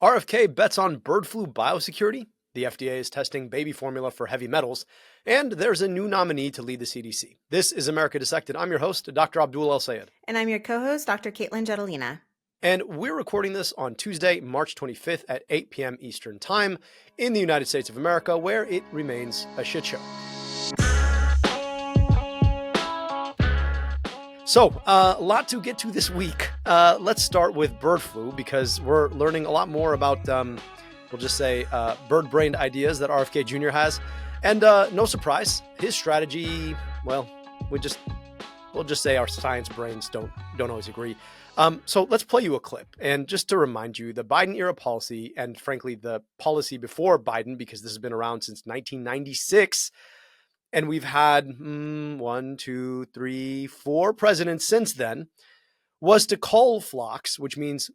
RFK bets on bird flu biosecurity. The FDA is testing baby formula for heavy metals. And there's a new nominee to lead the CDC. This is America Dissected. I'm your host, Dr. Abdul El Sayed. And I'm your co-host, Dr. Katelyn and. And we're recording this on Tuesday, March 25th at 8 p.m. Eastern Time in the United States of America, where it remains a shit show. So, a lot to get to this week. Let's start with bird flu because we're learning a lot more about, we'll just say, bird-brained ideas that RFK Jr. has. And no surprise, his strategy, well, we'll just say our science brains don't always agree. So let's play you a clip. And just to remind you, the Biden-era policy, and frankly, the policy before Biden, because this has been around since 1996, and we've had 4 presidents since then, was to cull flocks, which means,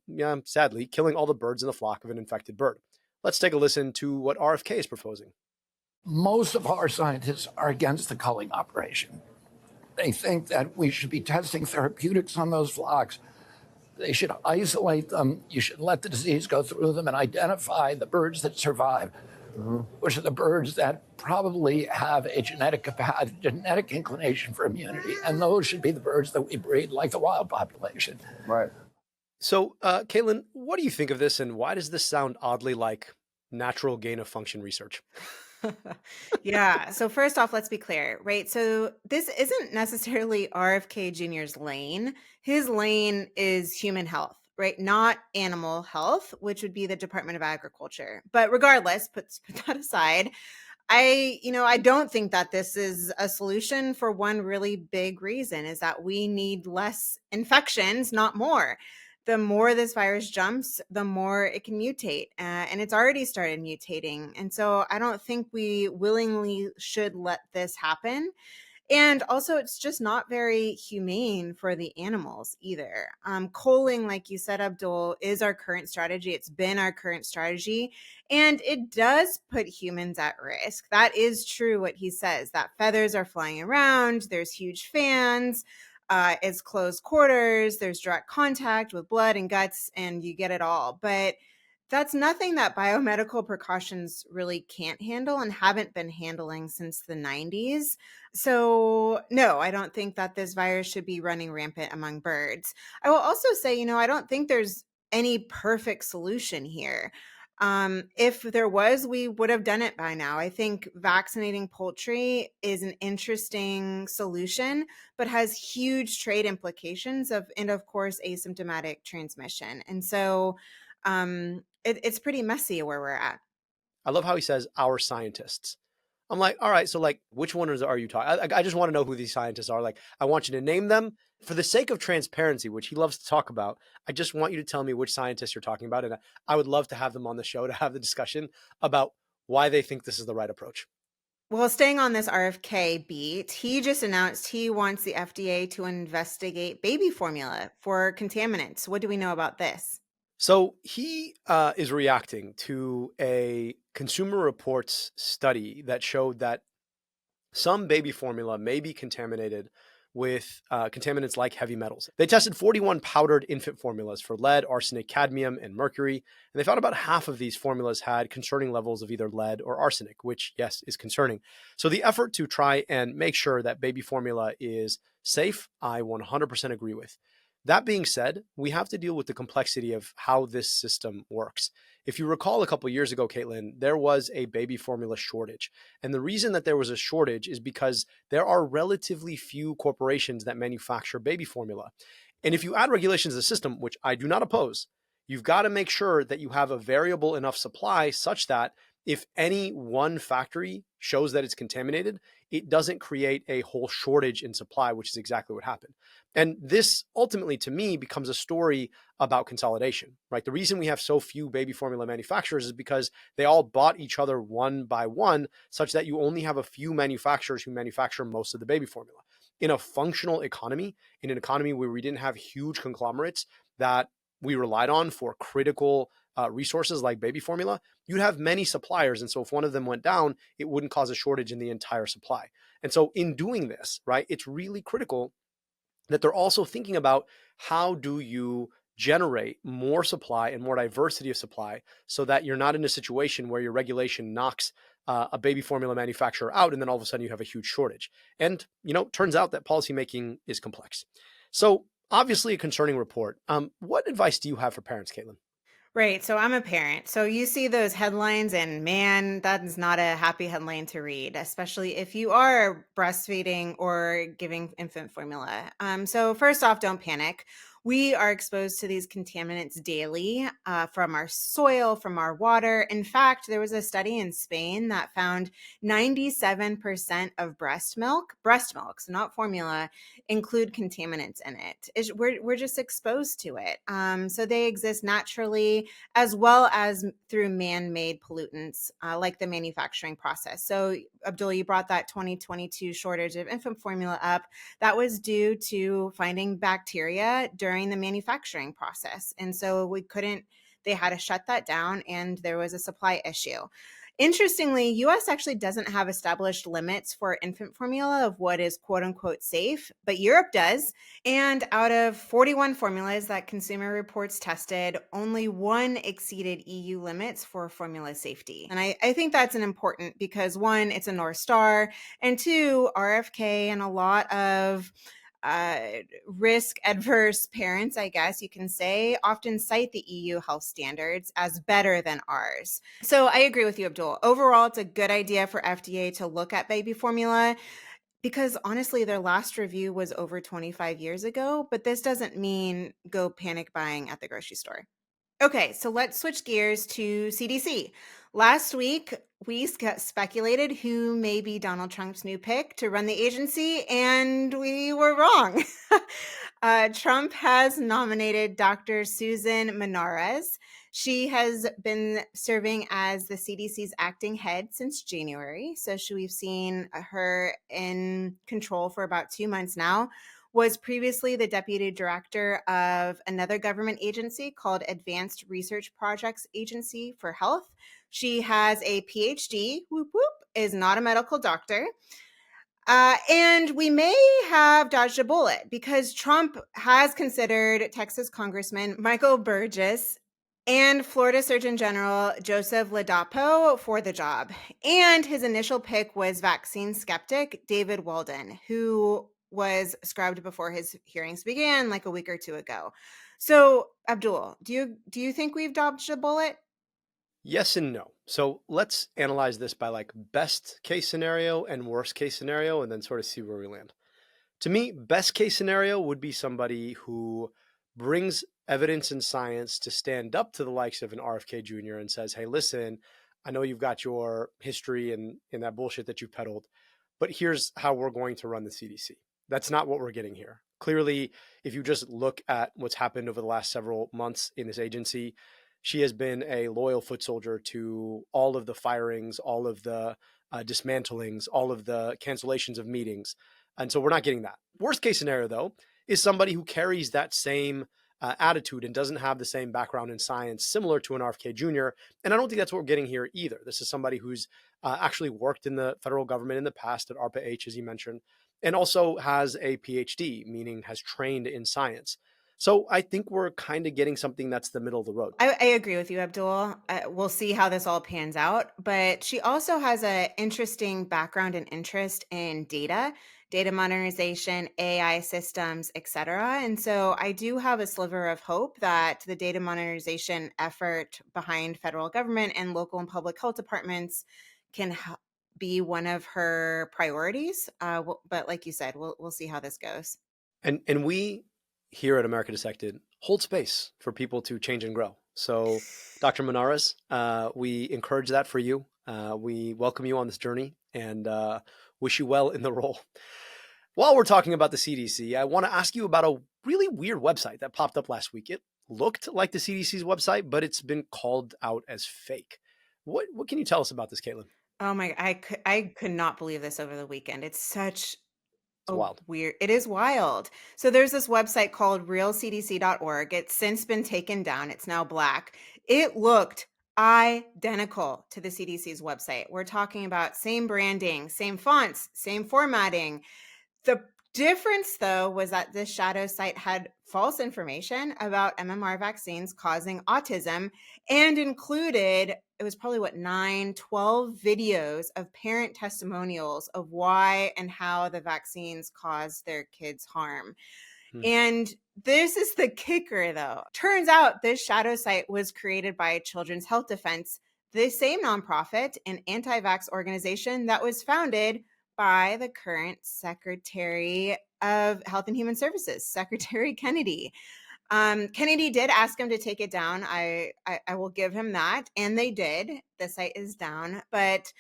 sadly, killing all the birds in the flock of an infected bird. Let's take a listen to what RFK is proposing. Most of our scientists are against the culling operation. They think that we should be testing therapeutics on those flocks. They should isolate them. You should let the disease go through them and identify the birds that survive, which are the birds that probably have a genetic inclination for immunity. And those should be the birds that we breed like the wild population. Right. So, Katelyn, what do you think of this, and why does this sound oddly like natural gain of function research? Yeah. So first off, let's be clear, right? So this isn't necessarily RFK Jr.'s lane. His lane is human health, right? Not animal health, which would be the Department of Agriculture. But regardless, put that aside, I don't think that this is a solution for one really big reason, is that we need less infections, not more. The more this virus jumps, the more it can mutate. And it's already started mutating. And so I don't think we willingly should let this happen. And also, it's just not very humane for the animals either. Culling, like you said, Abdul, is our current strategy. It's been our current strategy. And it does put humans at risk. That is true what he says, that feathers are flying around, there's huge fans. It's close quarters, there's direct contact with blood and guts, and you get it all. But that's nothing that biomedical precautions really can't handle and haven't been handling since the 90s. So no, I don't think that this virus should be running rampant among birds. I will also say, I don't think there's any perfect solution here. If there was, we would have done it by now. I think vaccinating poultry is an interesting solution, but has huge trade implications and of course, asymptomatic transmission. And so it's pretty messy where we're at. I love how he says our scientists. I'm like, all right, so like, which ones are you talking? I just want to know who these scientists are. Like, I want you to name them for the sake of transparency, which he loves to talk about. I just want you to tell me which scientists you're talking about. And I would love to have them on the show to have the discussion about why they think this is the right approach. Well, staying on this RFK beat, he just announced he wants the FDA to investigate baby formula for contaminants. What do we know about this? So he is reacting to a Consumer Reports study that showed that some baby formula may be contaminated with contaminants like heavy metals. They tested 41 powdered infant formulas for lead, arsenic, cadmium, and mercury, and they found about half of these formulas had concerning levels of either lead or arsenic, which, yes, is concerning. So the effort to try and make sure that baby formula is safe, I 100% agree with. That being said, we have to deal with the complexity of how this system works. If you recall a couple of years ago, Katelyn, there was a baby formula shortage. And the reason that there was a shortage is because there are relatively few corporations that manufacture baby formula. And if you add regulations to the system, which I do not oppose, you've got to make sure that you have a variable enough supply such that if any one factory shows that it's contaminated, it doesn't create a whole shortage in supply, which is exactly what happened. And this ultimately, to me, becomes a story about consolidation, right? The reason we have so few baby formula manufacturers is because they all bought each other one by one, such that you only have a few manufacturers who manufacture most of the baby formula. In a functional economy, in an economy where we didn't have huge conglomerates that we relied on for critical resources like baby formula, you'd have many suppliers. And so if one of them went down, it wouldn't cause a shortage in the entire supply. And so in doing this, right, it's really critical that they're also thinking about how do you generate more supply and more diversity of supply so that you're not in a situation where your regulation knocks a baby formula manufacturer out and then all of a sudden you have a huge shortage. And, turns out that policymaking is complex. So obviously a concerning report. What advice do you have for parents, Katelyn? Right. So I'm a parent. So you see those headlines, and man, that is not a happy headline to read, especially if you are breastfeeding or giving infant formula. So, first off, don't panic. We are exposed to these contaminants daily from our soil, from our water. In fact, there was a study in Spain that found 97% of breast milk, so not formula, include contaminants in it. We're just exposed to it. So they exist naturally as well as through man-made pollutants like the manufacturing process. So Abdul, you brought that 2022 shortage of infant formula up. That was due to finding bacteria during the manufacturing process. And so they had to shut that down and there was a supply issue. Interestingly, US actually doesn't have established limits for infant formula of what is quote unquote safe, but Europe does. And out of 41 formulas that Consumer Reports tested, only one exceeded EU limits for formula safety. And I think that's an important because one, it's a North Star, and two, RFK and a lot of risk adverse parents, I guess you can say, often cite the EU health standards as better than ours. So I agree with you, Abdul. Overall, it's a good idea for FDA to look at baby formula because honestly, their last review was over 25 years ago, but this doesn't mean go panic buying at the grocery store. Okay, so let's switch gears to CDC. Last week, we speculated who may be Donald Trump's new pick to run the agency, and we were wrong. Trump has nominated Dr. Susan Menarez. She has been serving as the CDC's acting head since January. So we've seen her in control for about 2 months now. Was previously the deputy director of another government agency called Advanced Research Projects Agency for Health. She has a PhD, whoop whoop, is not a medical doctor. And we may have dodged a bullet because Trump has considered Texas Congressman Michael Burgess and Florida Surgeon General Joseph Ladapo for the job. And his initial pick was vaccine skeptic David Weldon, who was scrubbed before his hearings began like a week or two ago. So, Abdul, do you think we've dodged a bullet? Yes and no. So let's analyze this by like best case scenario and worst case scenario and then sort of see where we land. To me, best case scenario would be somebody who brings evidence and science to stand up to the likes of an RFK Jr. and says, hey, listen, I know you've got your history and that bullshit that you've peddled, but here's how we're going to run the CDC. That's not what we're getting here. Clearly, if you just look at what's happened over the last several months in this agency, she has been a loyal foot soldier to all of the firings, all of the dismantlings, all of the cancellations of meetings. And so we're not getting that. Worst case scenario, though, is somebody who carries that same attitude and doesn't have the same background in science, similar to an RFK Jr. And I don't think that's what we're getting here either. This is somebody who's actually worked in the federal government in the past at ARPA-H, as you mentioned, and also has a PhD, meaning has trained in science. So I think we're kind of getting something that's the middle of the road. I agree with you, Abdul. We'll see how this all pans out. But she also has an interesting background and interest in data modernization, AI systems, etc. And so I do have a sliver of hope that the data modernization effort behind federal government and local and public health departments can be one of her priorities. But like you said, we'll see how this goes. And we here at America Dissected hold space for people to change and grow. So, Dr. Menarez, we encourage that for you. We welcome you on this journey and wish you well in the role. While we're talking about the CDC, I want to ask you about a really weird website that popped up last week. It looked like the CDC's website, but it's been called out as fake. What can you tell us about this, Katelyn? Oh my, I could not believe this over the weekend. It's such Wild. weird. It is wild. So there's this website called realcdc.org. It's since been taken down. It's now black. It looked identical to the CDC's website. We're talking about same branding, same fonts, same formatting. The Difference, though, was that this shadow site had false information about MMR vaccines causing autism and included, it was probably 12 videos of parent testimonials of why and how the vaccines caused their kids harm. Hmm. And this is the kicker, though. Turns out this shadow site was created by Children's Health Defense, the same nonprofit and anti-vax organization that was founded by the current Secretary of Health and Human Services, Secretary Kennedy. Kennedy did ask him to take it down. I will give him that. And they did. The site is down. But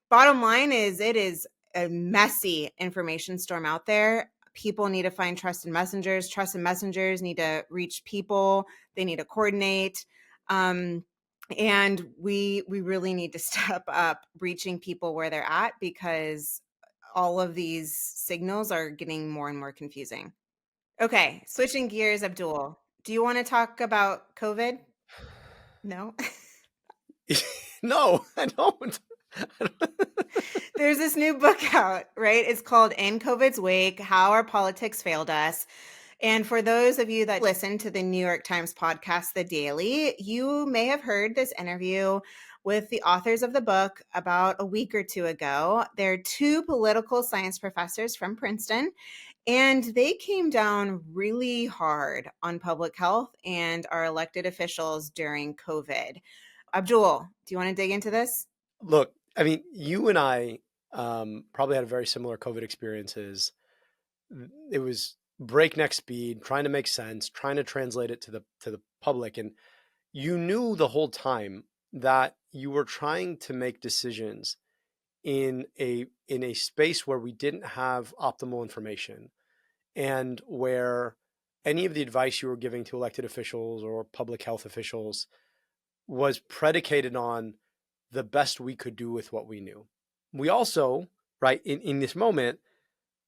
bottom line is, it is a messy information storm out there. People need to find trusted messengers. Trusted messengers need to reach people. They need to coordinate. And we really need to step up reaching people where they're at, because all of these signals are getting more and more confusing. Okay, switching gears, Abdul. Do you want to talk about COVID? No? No, I don't. There's this new book out, right? It's called In COVID's Wake, How Our Politics Failed Us. And for those of you that listen to the New York Times podcast, The Daily, you may have heard this interview with the authors of the book about a week or two ago. They're two political science professors from Princeton, and they came down really hard on public health and our elected officials during COVID. Abdul, do you want to dig into this? Look, I mean, you and I probably had very similar COVID experiences. It was breakneck speed, trying to make sense, trying to translate it to the public, and you knew the whole time that you were trying to make decisions in a space where we didn't have optimal information, and where any of the advice you were giving to elected officials or public health officials was predicated on the best we could do with what we knew. We also, right, in this moment,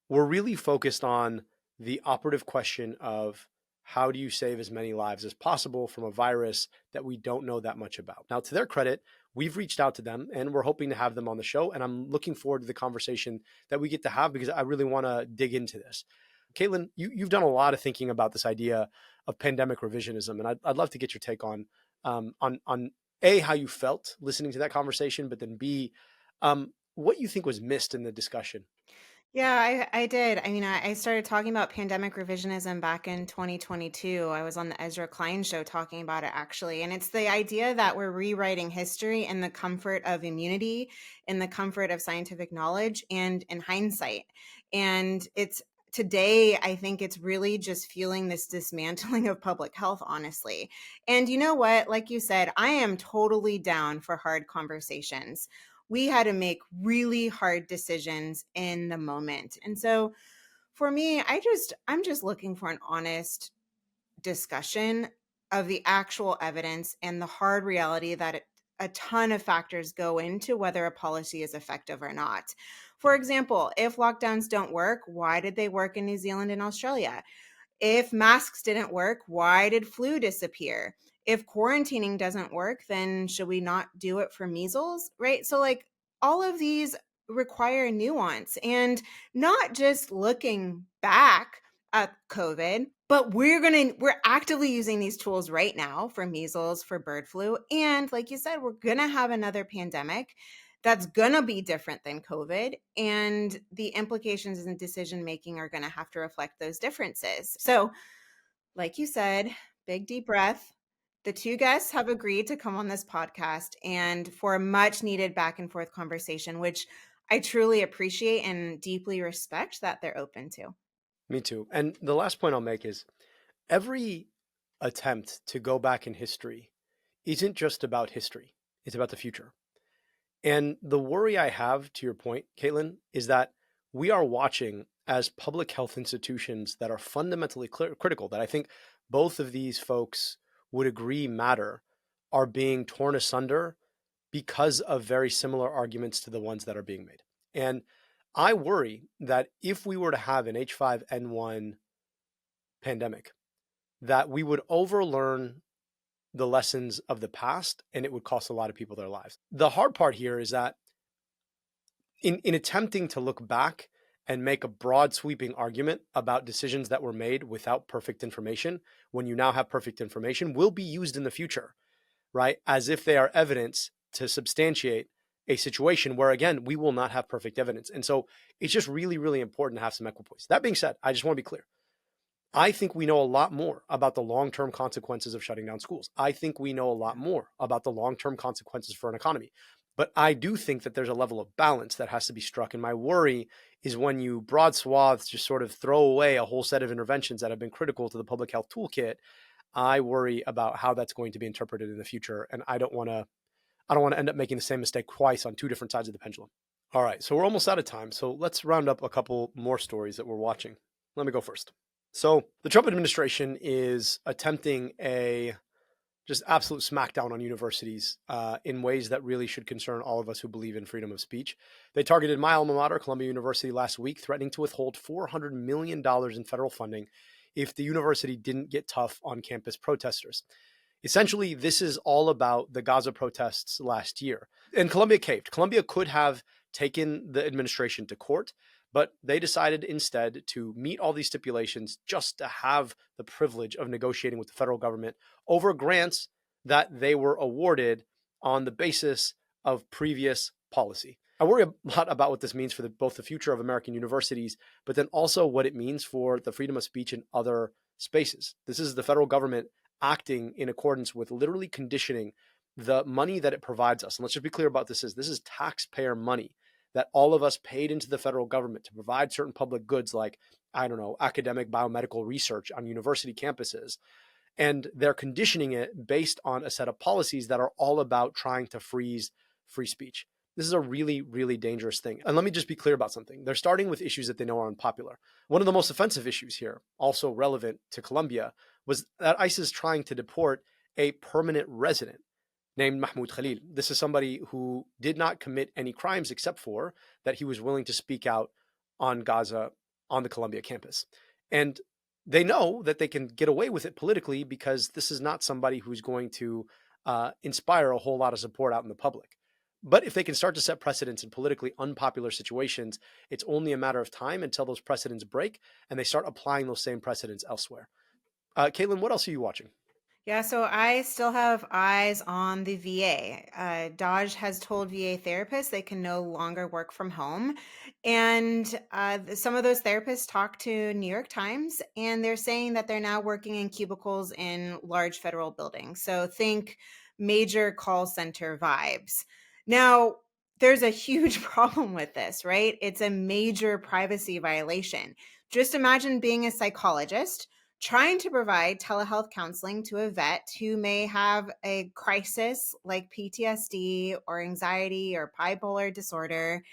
we're really focused on the operative question of how do you save as many lives as possible from a virus that we don't know that much about. Now, to their credit, we've reached out to them and we're hoping to have them on the show. And I'm looking forward to the conversation that we get to have, because I really want to dig into this. Katelyn, you've done a lot of thinking about this idea of pandemic revisionism, and I'd love to get your take on A, how you felt listening to that conversation, but then B, what you think was missed in the discussion. Yeah, I did. I mean, I started talking about pandemic revisionism back in 2022. I was on the Ezra Klein show talking about it, actually. And it's the idea that we're rewriting history in the comfort of immunity, in the comfort of scientific knowledge, and in hindsight. And it's today, I think it's really just fueling this dismantling of public health, honestly. And you know what? Like you said, I am totally down for hard conversations. We had to make really hard decisions in the moment. And so for me, I'm just looking for an honest discussion of the actual evidence and the hard reality that a ton of factors go into whether a policy is effective or not. For example, if lockdowns don't work, why did they work in New Zealand and Australia? If masks didn't work, why did flu disappear? If quarantining doesn't work, then should we not do it for measles? Right? So, like, all of these require nuance and not just looking back at COVID, but we're actively using these tools right now for measles, for bird flu. And like you said, we're going to have another pandemic that's going to be different than COVID. And the implications in decision making are going to have to reflect those differences. So, like you said, big deep breath. The two guests have agreed to come on this podcast and for a much needed back and forth conversation, which I truly appreciate and deeply respect that they're open to. Me too. And the last point I'll make is every attempt to go back in history isn't just about history, it's about the future. And the worry I have, to your point, Katelyn, is that we are watching as public health institutions that are fundamentally critical, that I think both of these folks would agree matter, are being torn asunder because of very similar arguments to the ones that are being made. And I worry that if we were to have an H5N1 pandemic, that we would overlearn the lessons of the past and it would cost a lot of people their lives. The hard part here is that in attempting to look back and make a broad sweeping argument about decisions that were made without perfect information, when you now have perfect information, will be used in the future, right? As if they are evidence to substantiate a situation where, again, we will not have perfect evidence. And so it's just really, really important to have some equipoise. That being said, I just want to be clear. I think we know a lot more about the long-term consequences of shutting down schools. I think we know a lot more about the long-term consequences for an economy. But I do think that there's a level of balance that has to be struck. And my worry is when you broad swaths just sort of throw away a whole set of interventions that have been critical to the public health toolkit. I worry about how that's going to be interpreted in the future. And I don't want to end up making the same mistake twice on two different sides of the pendulum. All right, so we're almost out of time. So let's round up a couple more stories that we're watching. Let me go first. So the Trump administration is attempting a just absolute smackdown on universities in ways that really should concern all of us who believe in freedom of speech. They targeted my alma mater, Columbia University, last week, threatening to withhold $400 million in federal funding if the university didn't get tough on campus protesters. Essentially, this is all about the Gaza protests last year. And Columbia caved. Columbia could have taken the administration to court, but they decided instead to meet all these stipulations just to have the privilege of negotiating with the federal government over grants that they were awarded on the basis of previous policy. I worry a lot about what this means for both the future of American universities, but then also what it means for the freedom of speech in other spaces. This is the federal government acting in accordance with literally conditioning the money that it provides us. And let's just be clear about this is taxpayer money that all of us paid into the federal government to provide certain public goods like, academic biomedical research on university campuses. And they're conditioning it based on a set of policies that are all about trying to freeze free speech. This is a really, really dangerous thing. And let me just be clear about something. They're starting with issues that they know are unpopular. One of the most offensive issues here, also relevant to Colombia, was that ICE is trying to deport a permanent resident named Mahmoud Khalil. This is somebody who did not commit any crimes except for that he was willing to speak out on Gaza on the Columbia campus. And they know that they can get away with it politically because this is not somebody who's going to inspire a whole lot of support out in the public. But if they can start to set precedents in politically unpopular situations, it's only a matter of time until those precedents break and they start applying those same precedents elsewhere. Katelyn, what else are you watching? Yeah, so I still have eyes on the VA. DOGE has told VA therapists they can no longer work from home. And some of those therapists talked to New York Times, and they're saying that they're now working in cubicles in large federal buildings. So think major call center vibes. Now, there's a huge problem with this, right? It's a major privacy violation. Just imagine being a psychologist trying to provide telehealth counseling to a vet who may have a crisis like PTSD or anxiety or bipolar disorder,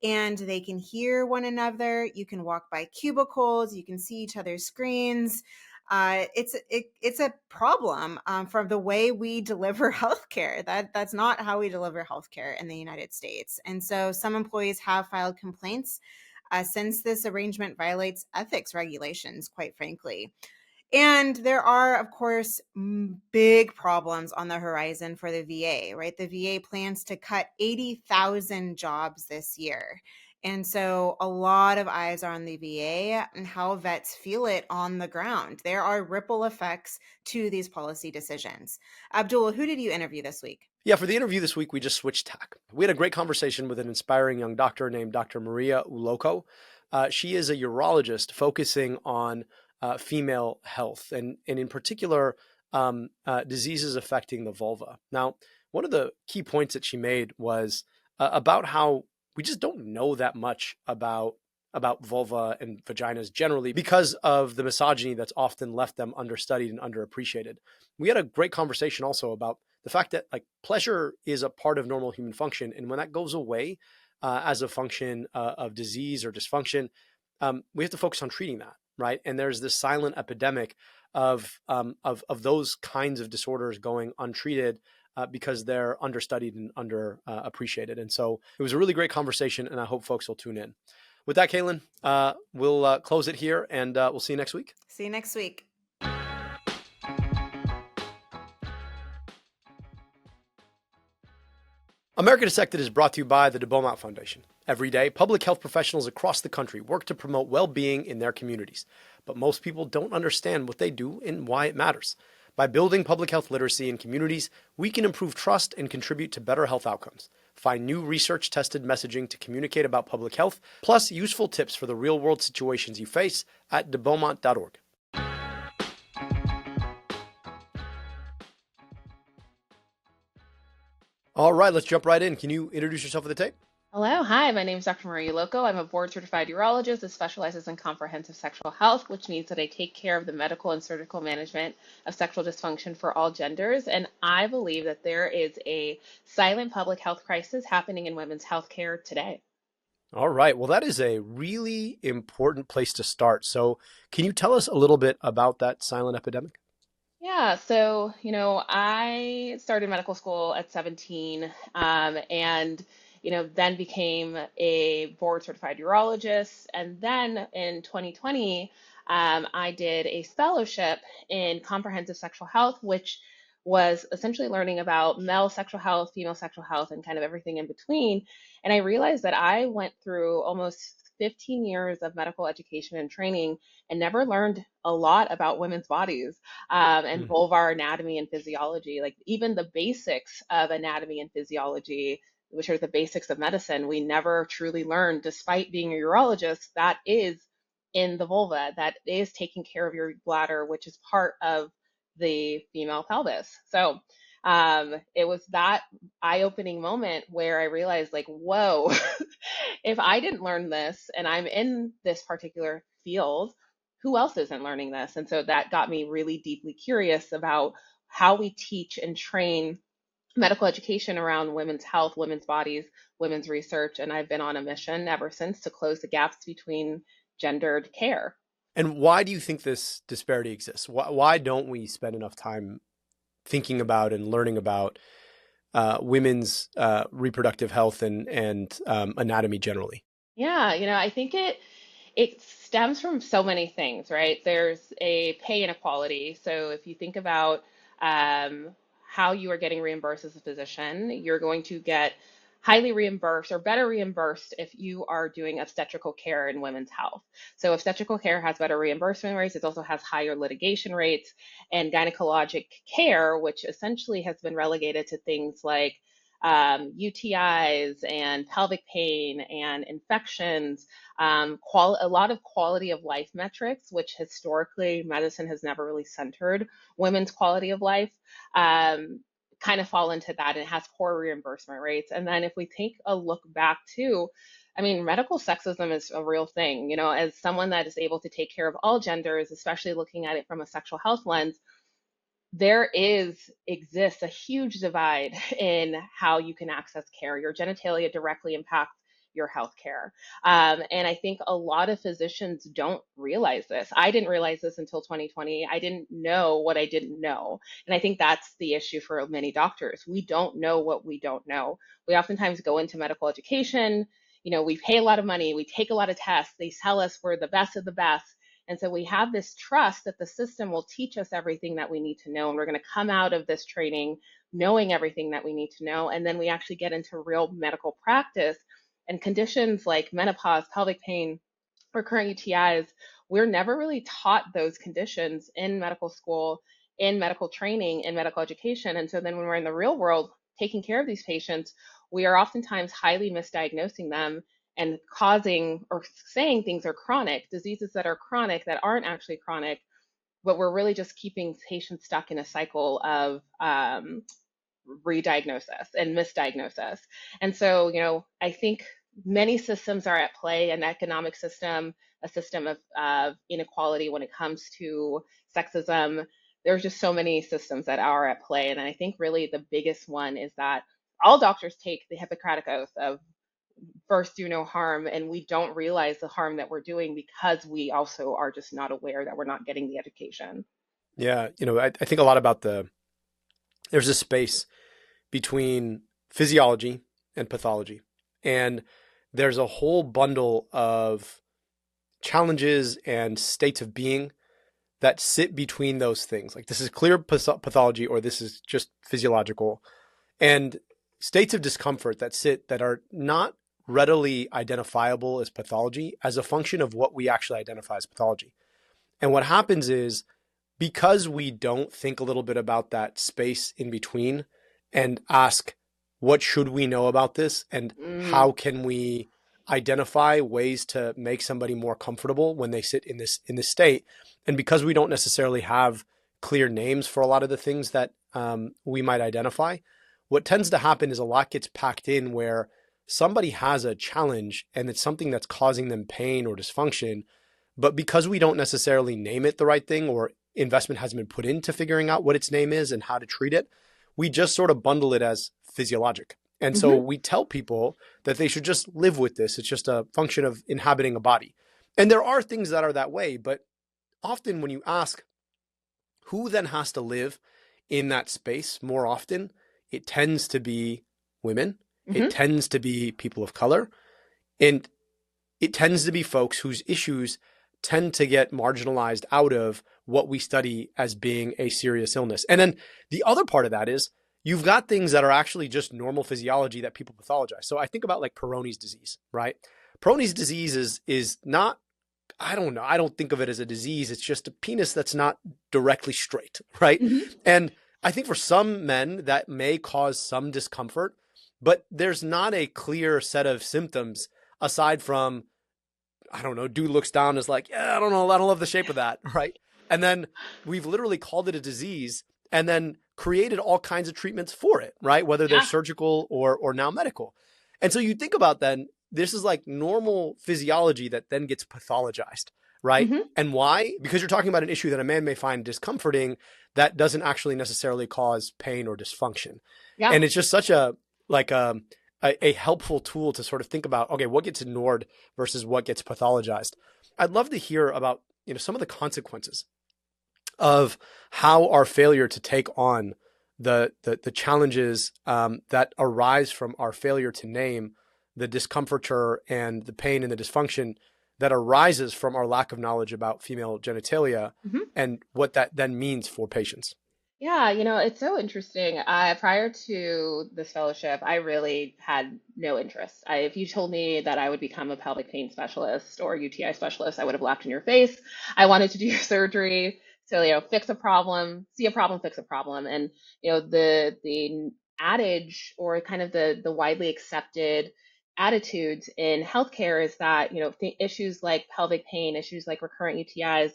and they can hear one another. You can walk by cubicles, you can see each other's screens. It's a problem from the way we deliver healthcare. That's not how we deliver healthcare in the United States. And so some employees have filed complaints since this arrangement violates ethics regulations, quite frankly. And there are, of course, big problems on the horizon for the VA, right? The VA plans to cut 80,000 jobs this year. And so a lot of eyes are on the VA and how vets feel it on the ground. There are ripple effects to these policy decisions. Abdul, who did you interview this week? Yeah, for the interview this week, we just switched tack. We had a great conversation with an inspiring young doctor named Dr. Maria Uloko. She is a urologist focusing on female health and in particular, diseases affecting the vulva. Now, one of the key points that she made was about how we just don't know that much about vulva and vaginas generally because of the misogyny that's often left them understudied and underappreciated. We had a great conversation also about the fact that pleasure is a part of normal human function. And when that goes away as a function of disease or dysfunction, we have to focus on treating that, right? And there's this silent epidemic of those kinds of disorders going untreated because they're understudied and underappreciated. And so it was a really great conversation, and I hope folks will tune in. With that, Katelyn, we'll close it here, and we'll see you next week. See you next week. America Dissected is brought to you by the de Beaumont Foundation. Every day, public health professionals across the country work to promote well-being in their communities. But most people don't understand what they do and why it matters. By building public health literacy in communities, we can improve trust and contribute to better health outcomes. Find new research-tested messaging to communicate about public health, plus useful tips for the real-world situations you face at debeaumont.org. All right, let's jump right in. Can you introduce yourself at the tape? Hello, hi, my name is Dr. Maria Uloko. I'm a board-certified urologist that specializes in comprehensive sexual health, which means that I take care of the medical and surgical management of sexual dysfunction for all genders. And I believe that there is a silent public health crisis happening in women's healthcare today. All right, well, that is a really important place to start. So can you tell us a little bit about that silent epidemic? Yeah, so, I started medical school at 17, and, then became a board certified urologist. And then in 2020, I did a fellowship in comprehensive sexual health, which was essentially learning about male sexual health, female sexual health, and kind of everything in between. And I realized that I went through almost 15 years of medical education and training and never learned a lot about women's bodies and vulvar anatomy and physiology, like even the basics of anatomy and physiology, which are the basics of medicine, we never truly learned, despite being a urologist, that is in the vulva, that is taking care of your bladder, which is part of the female pelvis. So it was that eye-opening moment where I realized, like, whoa, if I didn't learn this and I'm in this particular field, who else isn't learning this? And so that got me really deeply curious about how we teach and train medical education around women's health, women's bodies, women's research. And I've been on a mission ever since to close the gaps between gendered care. And why do you think this disparity exists? Why don't we spend enough time thinking about and learning about women's reproductive health and anatomy generally? Yeah, I think it stems from so many things, right? There's a pay inequality. So if you think about how you are getting reimbursed as a physician, you're going to get highly reimbursed or better reimbursed if you are doing obstetrical care in women's health. So obstetrical care has better reimbursement rates. It also has higher litigation rates, and gynecologic care, which essentially has been relegated to things like UTIs and pelvic pain and infections, a lot of quality of life metrics, which historically medicine has never really centered women's quality of life, kind of fall into that, and it has poor reimbursement rates. And then if we take a look back to, medical sexism is a real thing. As someone that is able to take care of all genders, especially looking at it from a sexual health lens, there exists a huge divide in how you can access care. Your genitalia directly impacts your health care. And I think a lot of physicians don't realize this. I didn't realize this until 2020. I didn't know what I didn't know. And I think that's the issue for many doctors. We don't know what we don't know. We oftentimes go into medical education, we pay a lot of money, we take a lot of tests, they tell us we're the best of the best. And so we have this trust that the system will teach us everything that we need to know. And we're going to come out of this training knowing everything that we need to know. And then we actually get into real medical practice, and conditions like menopause, pelvic pain, recurrent UTIs, we're never really taught those conditions in medical school, in medical training, in medical education. And so then when we're in the real world taking care of these patients, we are oftentimes highly misdiagnosing them and causing or saying things are chronic, diseases that are chronic that aren't actually chronic, but we're really just keeping patients stuck in a cycle of re-diagnosis and misdiagnosis. And so, I think many systems are at play, an economic system, a system of inequality when it comes to sexism. There's just so many systems that are at play. And I think really the biggest one is that all doctors take the Hippocratic Oath of first do no harm, and we don't realize the harm that we're doing because we also are just not aware that we're not getting the education. Yeah, I think a lot about there's a space between physiology and pathology. And there's a whole bundle of challenges and states of being that sit between those things. Like, this is clear pathology, or this is just physiological. And states of discomfort that are not readily identifiable as pathology as a function of what we actually identify as pathology. And what happens is, because we don't think a little bit about that space in between and ask, what should we know about this, and how can we identify ways to make somebody more comfortable when they sit in this state, and because we don't necessarily have clear names for a lot of the things that we might identify, what tends to happen is a lot gets packed in where somebody has a challenge and it's something that's causing them pain or dysfunction, but because we don't necessarily name it the right thing, or investment hasn't been put into figuring out what its name is and how to treat it, we just sort of bundle it as physiologic. And so we tell people that they should just live with this. It's just a function of inhabiting a body. And there are things that are that way, but often when you ask who then has to live in that space more often, it tends to be women. It tends to be people of color. And it tends to be folks whose issues tend to get marginalized out of what we study as being a serious illness. And then the other part of that is you've got things that are actually just normal physiology that people pathologize. So I think about like Peyronie's disease, right? Peyronie's disease is not, I don't know, I don't think of it as a disease. It's just a penis that's not directly straight, right? And I think for some men that may cause some discomfort, but there's not a clear set of symptoms aside from, I don't know, dude looks down and is like, yeah, I don't know, I don't love the shape of that, right? And then we've literally called it a disease and then created all kinds of treatments for it, right? Whether they're surgical or now medical. And so you think about then, this is like normal physiology that then gets pathologized, right? And why? Because you're talking about an issue that a man may find discomforting that doesn't actually necessarily cause pain or dysfunction. And it's just such a helpful tool to sort of think about, okay, what gets ignored versus what gets pathologized. I'd love to hear about, some of the consequences of how our failure to take on the challenges that arise from our failure to name the discomforture and the pain and the dysfunction that arises from our lack of knowledge about female genitalia and what that then means for patients. Yeah, it's so interesting. Prior to this fellowship, I really had no interest. If you told me that I would become a pelvic pain specialist or UTI specialist, I would have laughed in your face. I wanted to do surgery to, fix a problem, see a problem, fix a problem. And, the adage or kind of the widely accepted attitudes in healthcare is that, issues like pelvic pain, issues like recurrent UTIs,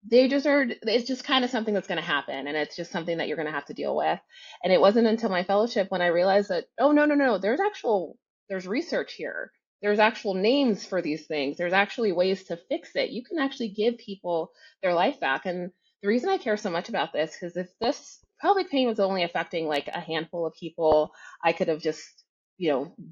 it's just kind of something that's going to happen, and it's just something that you're going to have to deal with. And it wasn't until my fellowship when I realized that, oh, no, there's research here, there's actual names for these things, there's actually ways to fix it, you can actually give people their life back. And the reason I care so much about this, because if this pelvic pain was only affecting like a handful of people, I could have just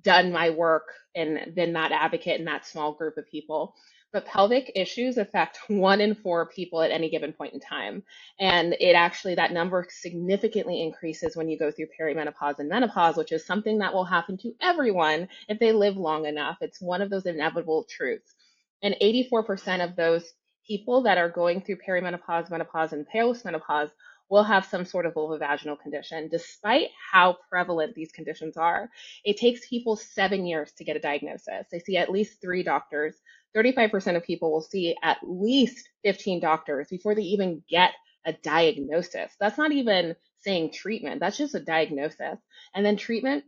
done my work and been that advocate in that small group of people. But pelvic issues affect 1 in 4 people at any given point in time. And that number significantly increases when you go through perimenopause and menopause, which is something that will happen to everyone if they live long enough. It's one of those inevitable truths. And 84% of those people that are going through perimenopause, menopause, and postmenopause will have some sort of vulvovaginal condition, despite how prevalent these conditions are. It takes people 7 years to get a diagnosis. They see at least 3 doctors. 35% of people will see at least 15 doctors before they even get a diagnosis. That's not even saying treatment, that's just a diagnosis. And then treatment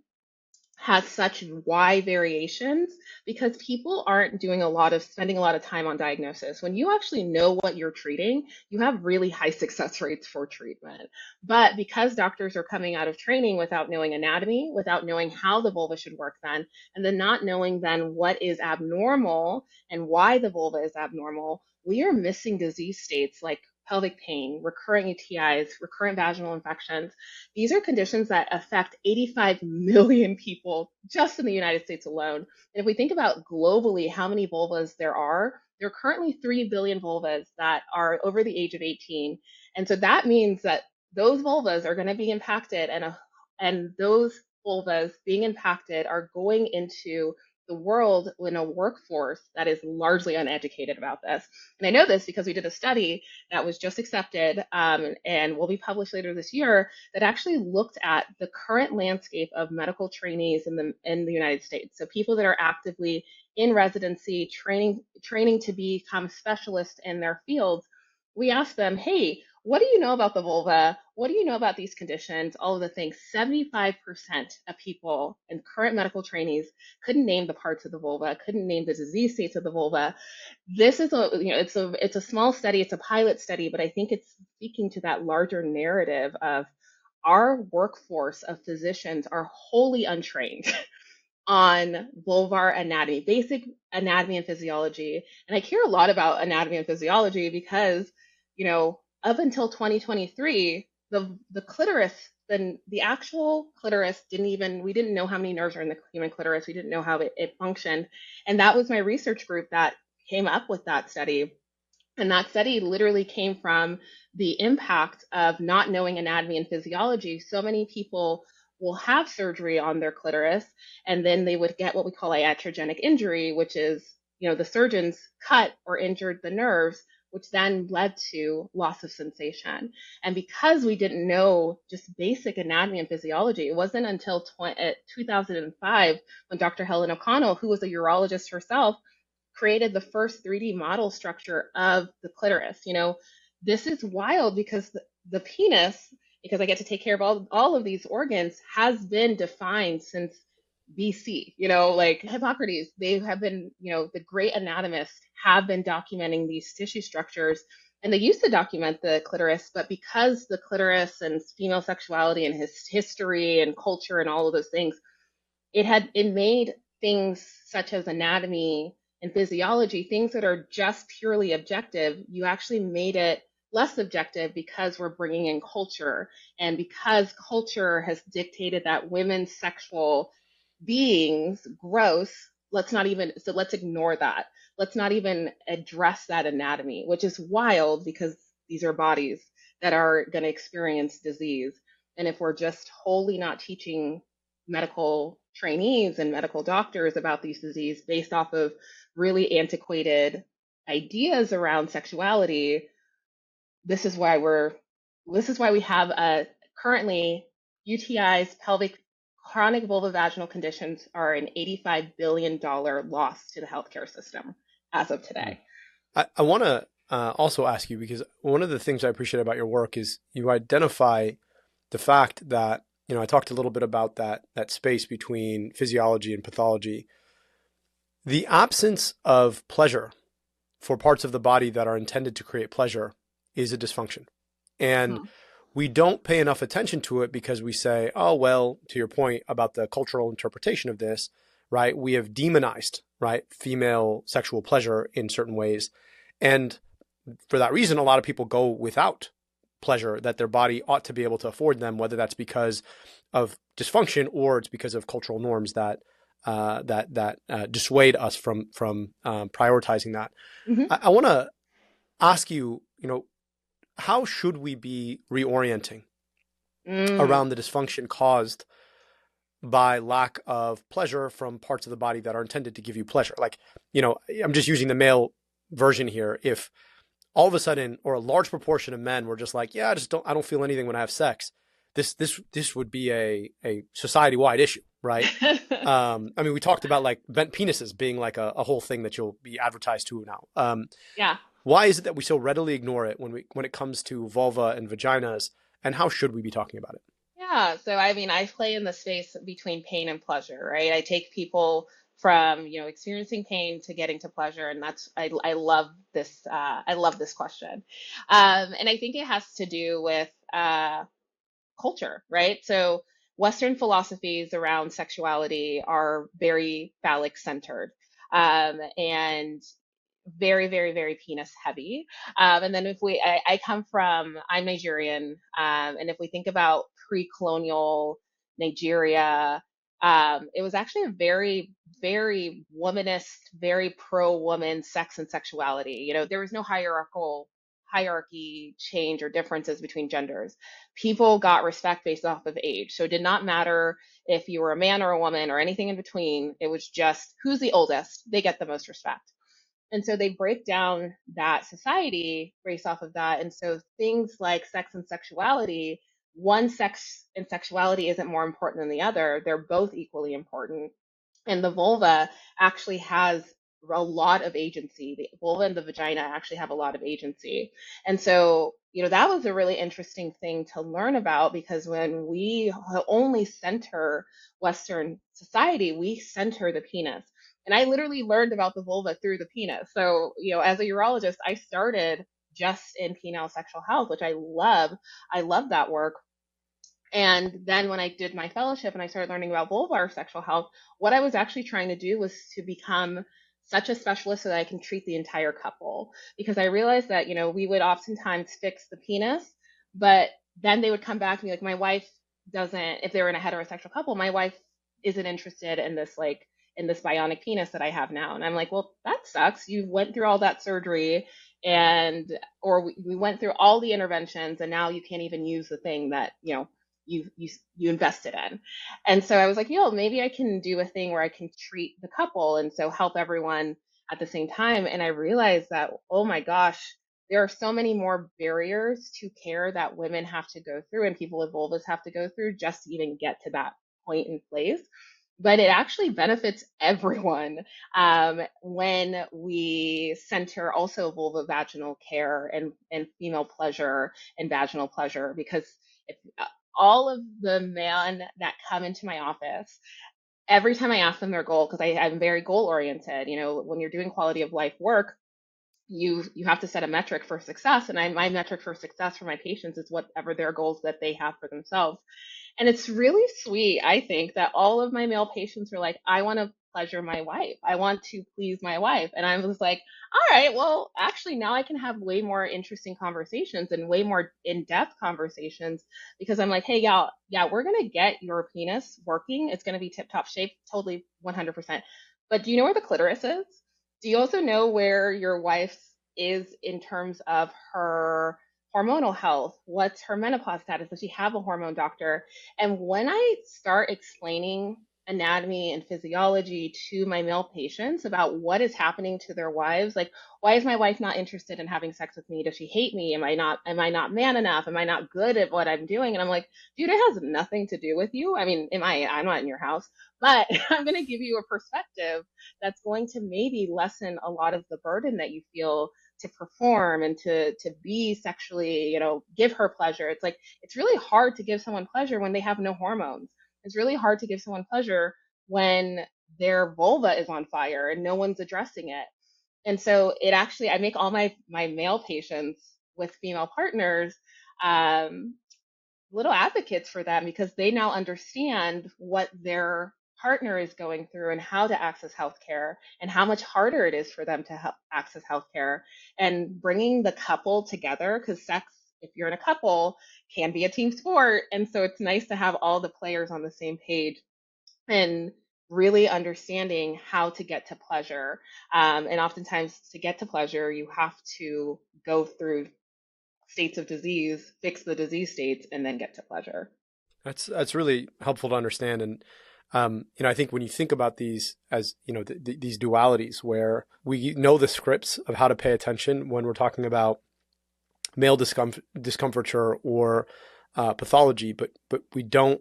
has such wide variations because people aren't spending a lot of time on diagnosis. When you actually know what you're treating, you have really high success rates for treatment. But because doctors are coming out of training without knowing anatomy, without knowing how the vulva should work then, and then not knowing then what is abnormal and why the vulva is abnormal, we are missing disease states like pelvic pain, recurrent UTIs, recurrent vaginal infections. These are conditions that affect 85 million people just in the United States alone. And if we think about globally how many vulvas there are currently 3 billion vulvas that are over the age of 18. And so that means that those vulvas are going to be impacted, and those vulvas being impacted are going into the world in a workforce that is largely uneducated about this. And I know this because we did a study that was just accepted and will be published later this year that actually looked at the current landscape of medical trainees in the United States. So people that are actively in residency, training to become specialists in their fields. We asked them, hey, what do you know about the vulva? What do you know about these conditions? All of the things. 75% of people and current medical trainees couldn't name the parts of the vulva, couldn't name the disease states of the vulva. This is it's a small study, it's a pilot study, but I think it's speaking to that larger narrative of our workforce of physicians are wholly untrained on vulvar anatomy, basic anatomy and physiology. And I care a lot about anatomy and physiology because, up until 2023, the clitoris, the actual clitoris we didn't know how many nerves are in the human clitoris. We didn't know how it functioned. And that was my research group that came up with that study. And that study literally came from the impact of not knowing anatomy and physiology. So many people will have surgery on their clitoris, and then they would get what we call iatrogenic injury, which is, the surgeons cut or injured the nerves, which then led to loss of sensation. And because we didn't know just basic anatomy and physiology, it wasn't until 2005 when Dr. Helen O'Connell, who was a urologist herself, created the first 3D model structure of the clitoris. This is wild because the penis, because I get to take care of all of these organs, has been defined since BC. Like Hippocrates, they have been, the great anatomists have been documenting these tissue structures, and they used to document the clitoris, but because the clitoris and female sexuality and his history and culture and all of those things, it made things such as anatomy and physiology, things that are just purely objective, you actually made it less objective because we're bringing in culture, and because culture has dictated that women's sexual beings gross, let's ignore that. Let's not even address that anatomy, which is wild because these are bodies that are going to experience disease. And if we're just wholly not teaching medical trainees and medical doctors about these diseases based off of really antiquated ideas around sexuality, this is why we have currently UTIs, chronic vulvovaginal conditions are an $85 billion loss to the healthcare system as of today. I want to also ask you, because one of the things I appreciate about your work is you identify the fact that, I talked a little bit about that space between physiology and pathology. The absence of pleasure for parts of the body that are intended to create pleasure is a dysfunction. And we don't pay enough attention to it because we say, oh, well, to your point about the cultural interpretation of this, right? We have demonized, right, female sexual pleasure in certain ways. And for that reason, a lot of people go without pleasure that their body ought to be able to afford them, whether that's because of dysfunction or it's because of cultural norms that dissuade us from prioritizing that. Mm-hmm. I want to ask you, how should we be reorienting around the dysfunction caused by lack of pleasure from parts of the body that are intended to give you pleasure? Like, I'm just using the male version here. If all of a sudden, or a large proportion of men were just like, yeah, I don't feel anything when I have sex, this would be a society-wide issue, right? We talked about like bent penises being like a whole thing that you'll be advertised to now. Yeah. Why is it that we so readily ignore it when it comes to vulva and vaginas, and how should we be talking about it? Yeah. So, I play in the space between pain and pleasure, right? I take people from, experiencing pain to getting to pleasure. And I love this. I love this question. And I think it has to do with culture, right? So Western philosophies around sexuality are very phallic centered. And very, very, very penis heavy. And then I'm Nigerian. And if we think about pre-colonial Nigeria, it was actually a very, very womanist, very pro-woman sex and sexuality. There was no hierarchy change or differences between genders. People got respect based off of age. So it did not matter if you were a man or a woman or anything in between. It was just who's the oldest, they get the most respect. And so they break down that society based off of that. And so things like sex and sexuality, one sex and sexuality isn't more important than the other. They're both equally important. And the vulva actually has a lot of agency. The vulva and the vagina actually have a lot of agency. And so, that was a really interesting thing to learn about, because when we only center Western society, we center the penis. And I literally learned about the vulva through the penis. So, as a urologist, I started just in penile sexual health, which I love. I love that work. And then when I did my fellowship and I started learning about vulvar sexual health, what I was actually trying to do was to become such a specialist so that I can treat the entire couple. Because I realized that, we would oftentimes fix the penis, but then they would come back and be like, my wife doesn't, if they were in a heterosexual couple, my wife isn't interested in this, in this bionic penis that I have now. And I'm like, well, that sucks. You went through all that surgery or we went through all the interventions, and now you can't even use the thing that, you invested in. And so I was like, maybe I can do a thing where I can treat the couple and so help everyone at the same time. And I realized that, oh my gosh, there are so many more barriers to care that women have to go through and people with vulvas have to go through just to even get to that point in place. But it actually benefits everyone when we center also vulva vaginal care and female pleasure and vaginal pleasure. Because if all of the men that come into my office, every time I ask them their goal, because I'm very goal oriented, when you're doing quality of life work, you have to set a metric for success. And my metric for success for my patients is whatever their goals that they have for themselves. And it's really sweet, I think, that all of my male patients were like, I want to pleasure my wife. I want to please my wife. And I was like, all right, well, actually, now I can have way more interesting conversations and way more in-depth conversations, because I'm like, hey, y'all, yeah, we're going to get your penis working. It's going to be tip-top shape, totally 100%. But do you know where the clitoris is? Do you also know where your wife is in terms of her hormonal health? What's her menopause status? Does she have a hormone doctor? And when I start explaining anatomy and physiology to my male patients about what is happening to their wives, like, why is my wife not interested in having sex with me? Does she hate me? Am I not man enough? Am I not good at what I'm doing? And I'm like, dude, it has nothing to do with you. I mean, I'm not in your house, but I'm going to give you a perspective that's going to maybe lessen a lot of the burden that you feel to perform and to be sexually, give her pleasure. It's like, it's really hard to give someone pleasure when they have no hormones. It's really hard to give someone pleasure when their vulva is on fire and no one's addressing it. And so I make all my male patients with female partners little advocates for them, because they now understand what their partner is going through and how to access healthcare and how much harder it is for them to access healthcare, and bringing the couple together, because sex, if you're in a couple, can be a team sport. And so it's nice to have all the players on the same page and really understanding how to get to pleasure. And oftentimes to get to pleasure, you have to go through states of disease, fix the disease states, and then get to pleasure. That's really helpful to understand. And I think when you think about these as these dualities, where we know the scripts of how to pay attention when we're talking about male discomforture or pathology, but we don't,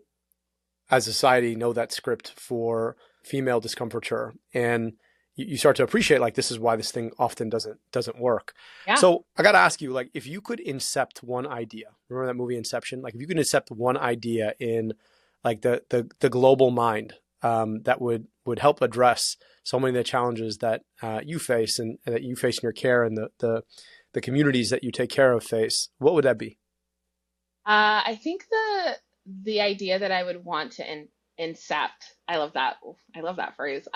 as a society, know that script for female discomforture. And you start to appreciate, like, this is why this thing often doesn't work. Yeah. So I got to ask you, like, if you could incept one idea, remember that movie Inception? Like, if you could incept one idea in like the global mind that would help address so many of the challenges that you face and that you face in your care, and the communities that you take care of face, what would that be? I think the idea that I would want to incept, I love that. I love that phrase.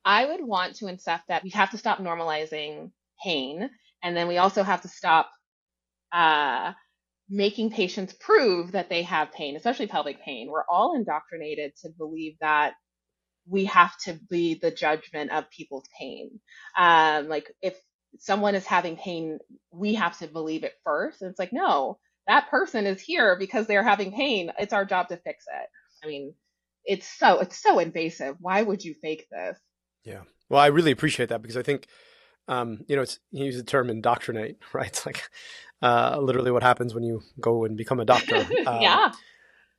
I would want to incept that we have to stop normalizing pain, and then we also have to stop making patients prove that they have pain, especially pelvic pain. We're all indoctrinated to believe that we have to be the judgment of people's pain. Like, if someone is having pain, we have to believe it first. And it's like, no, that person is here because they're having pain. It's our job to fix it. I mean, it's so invasive. Why would you fake this? Yeah. Well, I really appreciate that because I think, it's, you use the term indoctrinate, right? It's like literally what happens when you go and become a doctor. Yeah.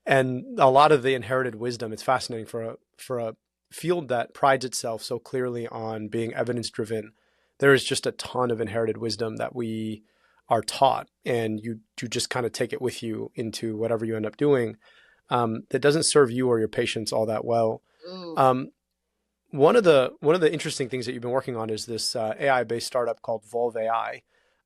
And a lot of the inherited wisdom, it's fascinating for a field that prides itself so clearly on being evidence driven. There is just a ton of inherited wisdom that we are taught, and you just kind of take it with you into whatever you end up doing. That doesn't serve you or your patients all that well. Ooh. One of the interesting things that you've been working on is this AI based startup called Volve AI.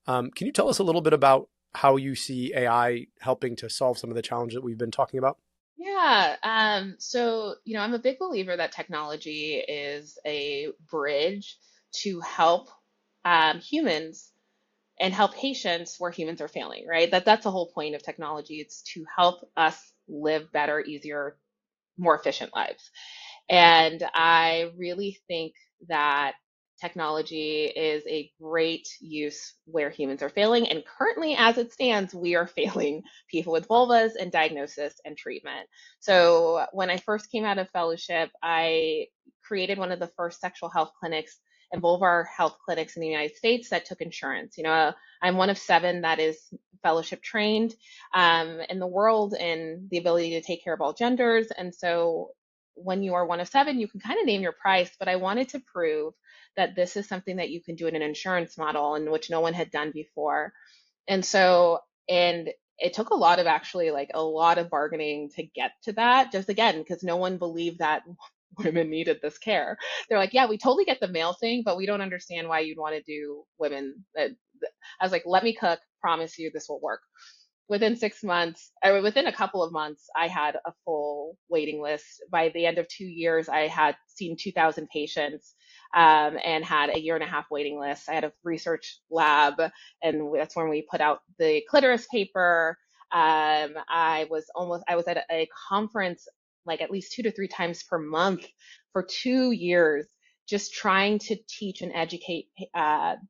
Can you tell us a little bit about how you see AI helping to solve some of the challenges that we've been talking about? Yeah. So, I'm a big believer that technology is a bridge to help humans and help patients where humans are failing, right? That's the whole point of technology. It's to help us live better, easier, more efficient lives. And I really think that technology is a great use where humans are failing. And currently, as it stands, we are failing people with vulvas in diagnosis and treatment. So when I first came out of fellowship, I created one of the first sexual health clinics and vulvar health clinics in the United States that took insurance. I'm one of 7 that is fellowship trained in the world in the ability to take care of all genders. And so when you are one of 7, you can kind of name your price, but I wanted to prove that this is something that you can do in an insurance model in which no one had done before. And it took a lot of actually like a lot of bargaining to get to that, just again, because no one believed that women needed this care. They're like, yeah, we totally get the male thing, but we don't understand why you'd want to do women. I was like, let me cook, promise you this will work. Within 6 months, or within a couple of months, I had a full waiting list. By the end of 2 years, I had seen 2,000 patients and had a year and a half waiting list. I had a research lab, and that's when we put out the clitoris paper. I was at a conference like at least 2 to 3 times per month for 2 years, just trying to teach and educate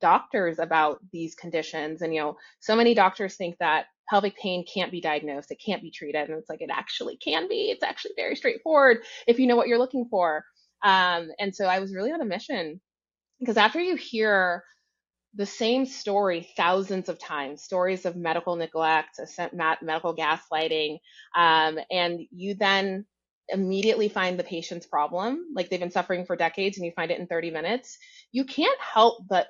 doctors about these conditions. And so many doctors think that pelvic pain can't be diagnosed, it can't be treated, and it's like it actually can be. It's actually very straightforward if you know what you're looking for. And so I was really on a mission because after you hear the same story thousands of times, stories of medical neglect, medical gaslighting, and you then immediately find the patient's problem, like they've been suffering for decades, and you find it in 30 minutes, you can't help but,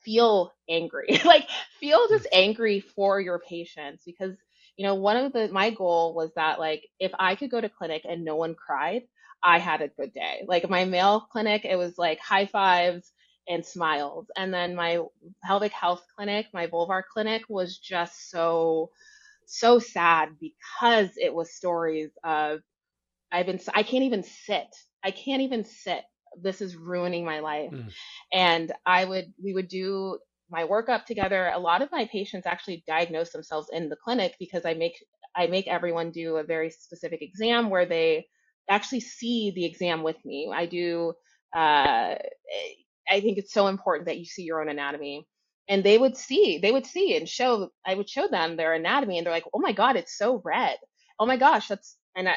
feel angry, like feel just angry for your patients because, one of my goal was that like if I could go to clinic and no one cried, I had a good day. Like my male clinic, it was like high fives and smiles. And then my pelvic health clinic, my vulvar clinic was just so sad because it was stories of I can't even sit. I can't even sit. This is ruining my life. Mm. And we would do my workup together. A lot of my patients actually diagnose themselves in the clinic because I make everyone do a very specific exam where they actually see the exam with me. Uh, I think it's so important that you see your own anatomy. And they would see and I would show them their anatomy and they're like, oh my God, it's so red. Oh my gosh, and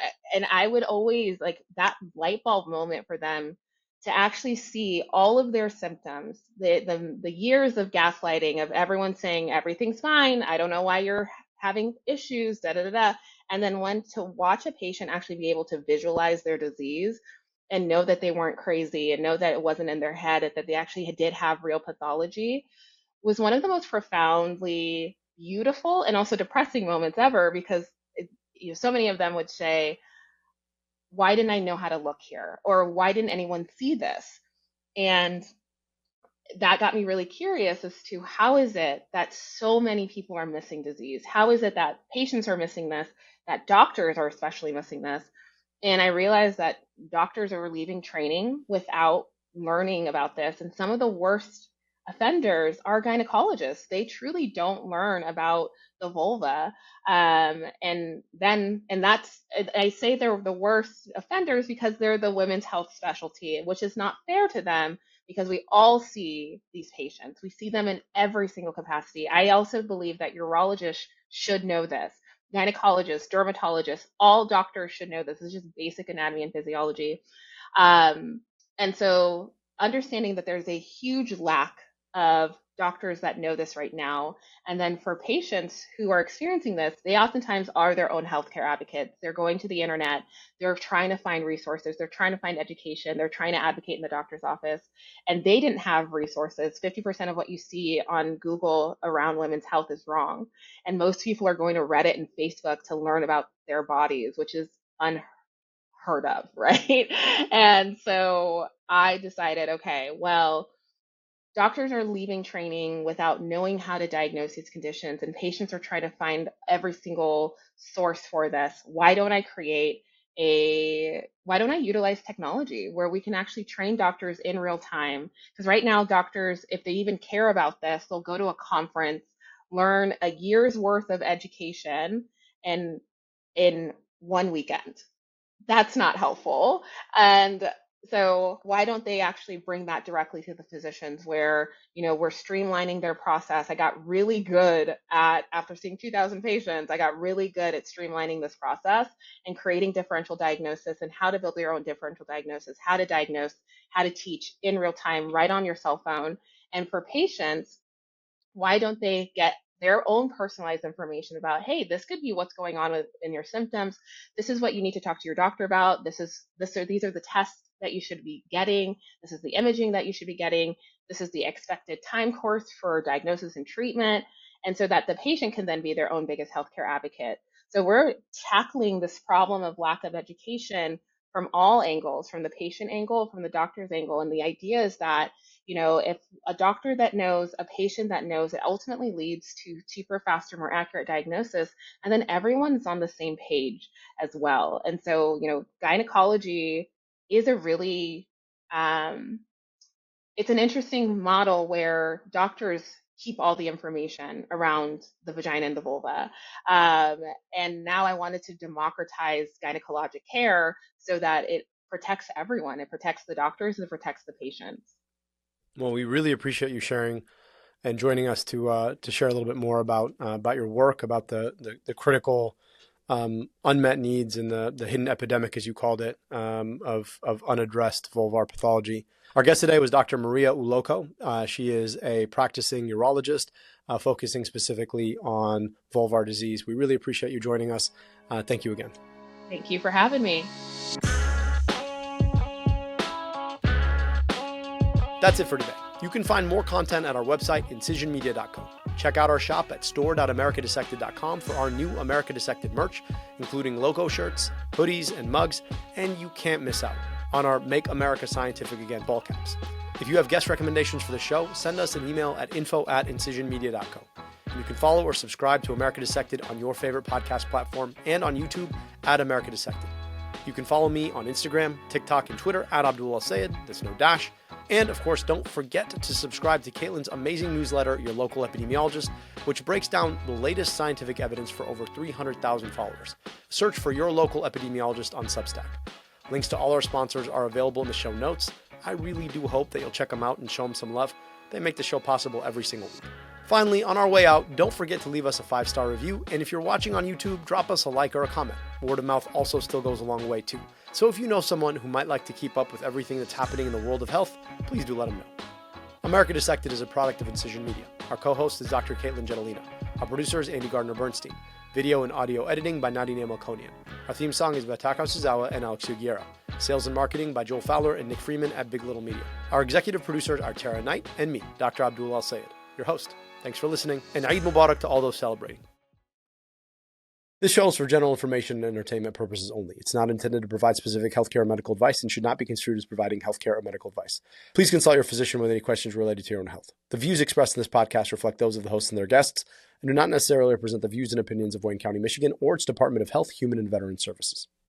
I would always like that light bulb moment for them to actually see all of their symptoms, the years of gaslighting of everyone saying everything's fine, I don't know why you're having issues, da da da da, and then when to watch a patient actually be able to visualize their disease and know that they weren't crazy and know that it wasn't in their head, that they actually did have real pathology, was one of the most profoundly beautiful and also depressing moments ever because so many of them would say, why didn't I know how to look here? Or why didn't anyone see this? And that got me really curious as to how is it that so many people are missing disease? How is it that patients are missing this, that doctors are especially missing this? And I realized that doctors are leaving training without learning about this. And some of the worst offenders are gynecologists. They truly don't learn about the vulva. And that's, I say they're the worst offenders because they're the women's health specialty, which is not fair to them because we all see these patients. We see them in every single capacity. I also believe that urologists should know this. Gynecologists, dermatologists, all doctors should know this. This is just basic anatomy and physiology. And so understanding that there's a huge lack of doctors that know this right now. And then for patients who are experiencing this, they oftentimes are their own healthcare advocates. They're going to the internet, they're trying to find resources, they're trying to find education, they're trying to advocate in the doctor's office, and they didn't have resources. 50% of what you see on Google around women's health is wrong. And most people are going to Reddit and Facebook to learn about their bodies, which is unheard of, right? And so I decided, okay, well, doctors are leaving training without knowing how to diagnose these conditions, and patients are trying to find every single source for this. Why don't I utilize technology where we can actually train doctors in real time? Because right now, doctors, if they even care about this, they'll go to a conference, learn a year's worth of education, and in one weekend. That's not helpful. And so why don't they actually bring that directly to the physicians where, we're streamlining their process? I got really good at, after seeing 2,000 patients, I got really good at streamlining this process and creating differential diagnosis and how to build your own differential diagnosis, how to diagnose, how to teach in real time, right on your cell phone. And for patients, why don't they get their own personalized information about, hey, this could be what's going on in your symptoms. This is what you need to talk to your doctor about. These are the tests that you should be getting. This is the imaging that you should be getting. This is the expected time course for diagnosis and treatment. And so that the patient can then be their own biggest healthcare advocate. So we're tackling this problem of lack of education from all angles, from the patient angle, from the doctor's angle. And the idea is that, if a doctor that knows, a patient that knows, it ultimately leads to cheaper, faster, more accurate diagnosis. And then everyone's on the same page as well. And so, gynecology is a really, it's an interesting model where doctors keep all the information around the vagina and the vulva. And now I wanted to democratize gynecologic care so that it protects everyone. It protects the doctors and it protects the patients. Well, we really appreciate you sharing and joining us to share a little bit more about your work, about the critical unmet needs and the hidden epidemic, as you called it, of unaddressed vulvar pathology. Our guest today was Dr. Maria Uloko. She is a practicing urologist focusing specifically on vulvar disease. We really appreciate you joining us. Thank you again. Thank you for having me. That's it for today. You can find more content at our website, incisionmedia.com. Check out our shop at store.americadissected.com for our new America Dissected merch, including Uloko shirts, hoodies, and mugs, and you can't miss out on our Make America Scientific Again ball caps. If you have guest recommendations for the show, send us an email at info@incisionmedia.com. And you can follow or subscribe to America Dissected on your favorite podcast platform and on YouTube at America Dissected. You can follow me on Instagram, TikTok, and Twitter at Abdul Al Sayed. That's no dash. And of course, don't forget to subscribe to Katelyn's amazing newsletter, Your Local Epidemiologist, which breaks down the latest scientific evidence for over 300,000 followers. Search for Your Local Epidemiologist on Substack. Links to all our sponsors are available in the show notes. I really do hope that you'll check them out and show them some love. They make the show possible every single week. Finally, on our way out, don't forget to leave us a 5-star review. And if you're watching on YouTube, drop us a like or a comment. Word of mouth also still goes a long way too. So if you know someone who might like to keep up with everything that's happening in the world of health, please do let them know. America Dissected is a product of Incision Media. Our co-host is Dr. Katelyn Gentilino. Our producer is Andy Gardner-Bernstein. Video and audio editing by Nadine Melkonian. Our theme song is by Takao Suzawa and Alex Sugiura. Sales and marketing by Joel Fowler and Nick Freeman at Big Little Media. Our executive producers are Tara Knight and me, Dr. Abdul Al Sayed, your host. Thanks for listening, and Eid Mubarak to all those celebrating. This show is for general information and entertainment purposes only. It's not intended to provide specific healthcare or medical advice and should not be construed as providing healthcare or medical advice. Please consult your physician with any questions related to your own health. The views expressed in this podcast reflect those of the hosts and their guests and do not necessarily represent the views and opinions of Wayne County, Michigan, or its Department of Health, Human and Veteran Services.